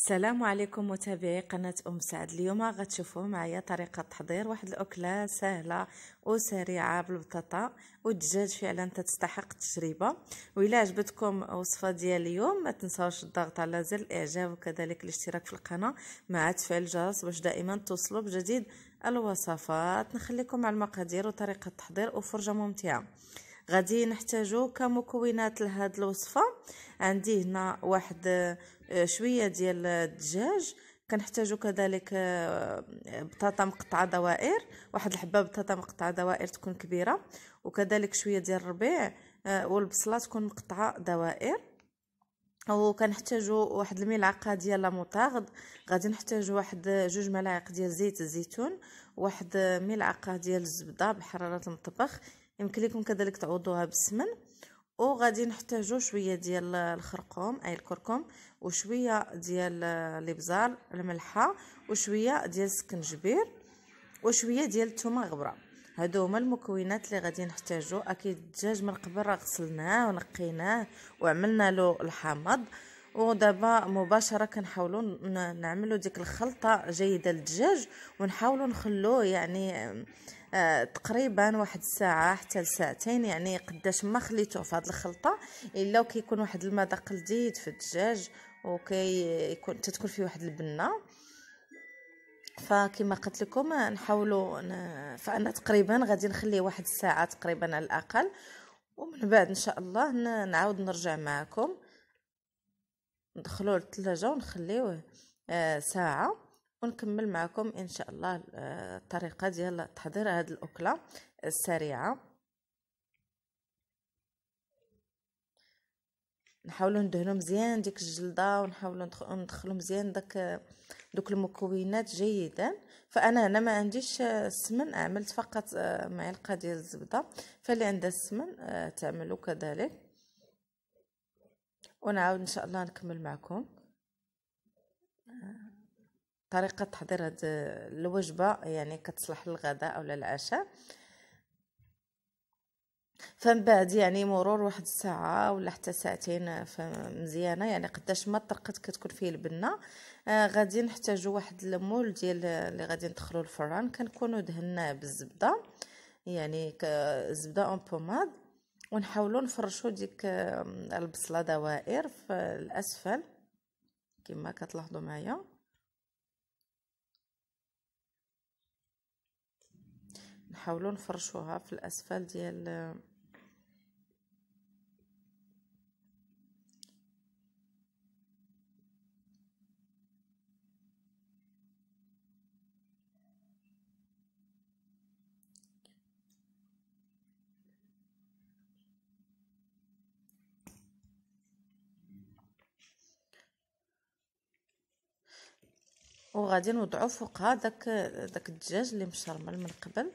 السلام عليكم متابعي قناة سعد. اليوم غتشوفوا معايا طريقة تحضير واحد الأكلة سهلة وسريعة بالبطاطا والدجاج، فعلا تستحق التجربة. وإلا عجبتكم وصفة ديال اليوم ما تنساوش الضغط على زر الإعجاب وكذلك الاشتراك في القناة مع تفعيل الجرس باش دائما توصلوا بجديد الوصفات. نخليكم مع المقادير وطريقة التحضير وفرجة ممتعة. غادي نحتاجو كمكونات لهاد الوصفه. عندي هنا واحد شويه ديال الدجاج، كنحتاجو كذلك بطاطا مقطعه دوائر، واحد الحبه بطاطا مقطعه دوائر تكون كبيره، وكذلك شويه ديال الربيع، والبصله تكون مقطعه دوائر. وكنحتاجو واحد الملعقه ديال لا موطارد، غادي نحتاجو واحد 2 ملاعق ديال زيت الزيتون، واحد ملعقه ديال الزبده بحراره المطبخ، يمكن لكم كذلك تعوضوها بالسمن. وغادي نحتاجو شويه ديال الخرقوم اي الكركم، وشويه ديال الابزار الملحه، وشويه ديال السكنجبير، وشويه ديال الثومه غبره. هادو هما المكونات اللي غادي نحتاجو. اكيد الدجاج من قبل راه غسلناه ونقيناه وعملنا له الحامض، ودابا مباشره كنحاولوا نعملوا ديك الخلطه جيده للدجاج، ونحاولوا نخلوه يعني تقريبا واحد الساعه حتى لساعتين، يعني قداش ما خليتوه في هذه الخلطه الا كيكون واحد المذاق لذيذ في الدجاج، وكيكون تتكون فيه واحد البنه. فكما قلت لكم نحاولوا فانا تقريبا غادي نخليه واحد الساعه تقريبا على الاقل، ومن بعد ان شاء الله نعاود نرجع معكم، ندخلوه للثلاجه ونخليوه ساعه، ونكمل معكم ان شاء الله الطريقه ديال تحضير هذه الاكله السريعه. نحاولوا ندهنوا مزيان ديك الجلده، ونحاولوا ندخلوا مزيان دوك المكونات جيدا. فانا هنا ما عنديش السمن، عملت فقط معلقه ديال الزبده، فاللي عنده السمن تعملوا كذلك. ونعاود ان شاء الله نكمل معكم طريقه تحضير هذه الوجبه، يعني كتصلح للغداء او للعشاء. فمن بعد يعني مرور واحد الساعه ولا حتى ساعتين مزيانه، يعني قداش ما طرقت كتكون فيه البنه، غادي نحتاجو واحد المول ديال اللي غادي ندخلو الفران، كنكونوا دهناه بالزبده، يعني زبده اون بوماد. ونحاولوا نفرشوا ديك البصله دوائر في الاسفل كما كتلاحظوا معايا. نحاولوا نفرشوها في الاسفل ديال وغادي نوضعوا فوقها داك الدجاج اللي مشرمل من قبل.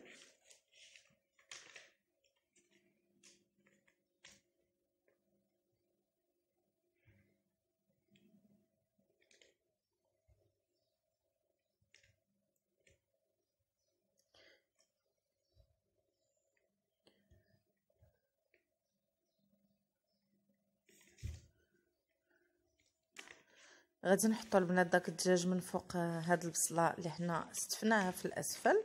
غادي نحطوا البنات داك الدجاج من فوق هاد البصله اللي حنا استفناها في الاسفل،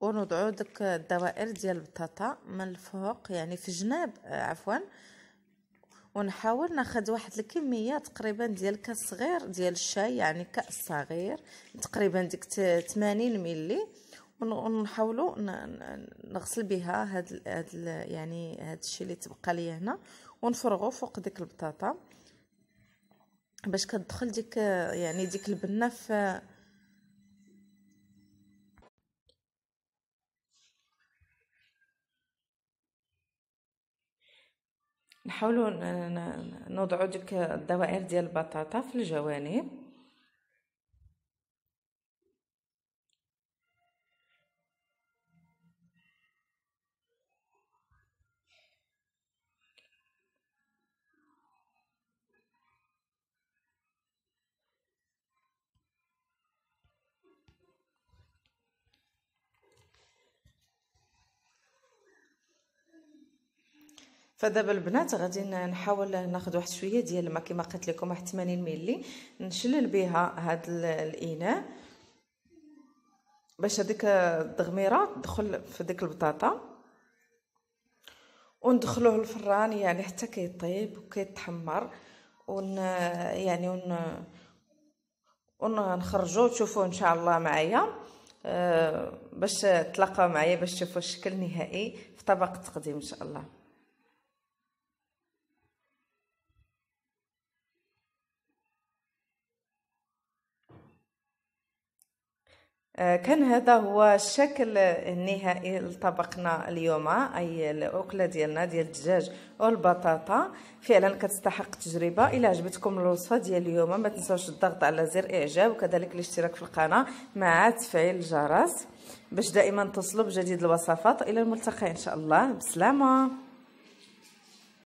ونوضعوا داك الدوائر ديال البطاطا من الفوق، يعني في جناب عفوا. ونحاول ناخذ واحد الكميه تقريبا ديال كاس صغير ديال الشاي، يعني كاس صغير تقريبا ديك 80 ملي، ونحاولوا نغسل بها هاد يعني هاد الشيء اللي تبقى لي هنا، ونفرغوا فوق ديك البطاطا باش كتدخل ديك يعني ديك البنه في. نحاولوا نوضعوا ديك الدوائر ديال البطاطا في الجوانب، فدابا البنات غادي نحاول ناخذ واحد شويه ديال الماء كما قلت لكم، واحد 80 ملي، نشلل بها هاد الاناء باش هذيك الدغميره تدخل في ديك البطاطا، وندخلوه للفران يعني حتى كيطيب وكيتحمر، ونخرجوا تشوفوه ان شاء الله معايا، باش تلاقاو معايا باش تشوفوا الشكل النهائي في طبق التقديم ان شاء الله. كان هذا هو الشكل النهائي لطبقنا اليوم، اي الاكله ديالنا ديال الدجاج والبطاطا. فعلا كتستحق التجربه. الى عجبتكم الوصفه ديال اليوم ما تنساوش الضغط على زر اعجاب، وكذلك الاشتراك في القناه مع تفعيل الجرس باش دائما تصلوا بجديد الوصفات. الى الملتقى ان شاء الله، بسلامه.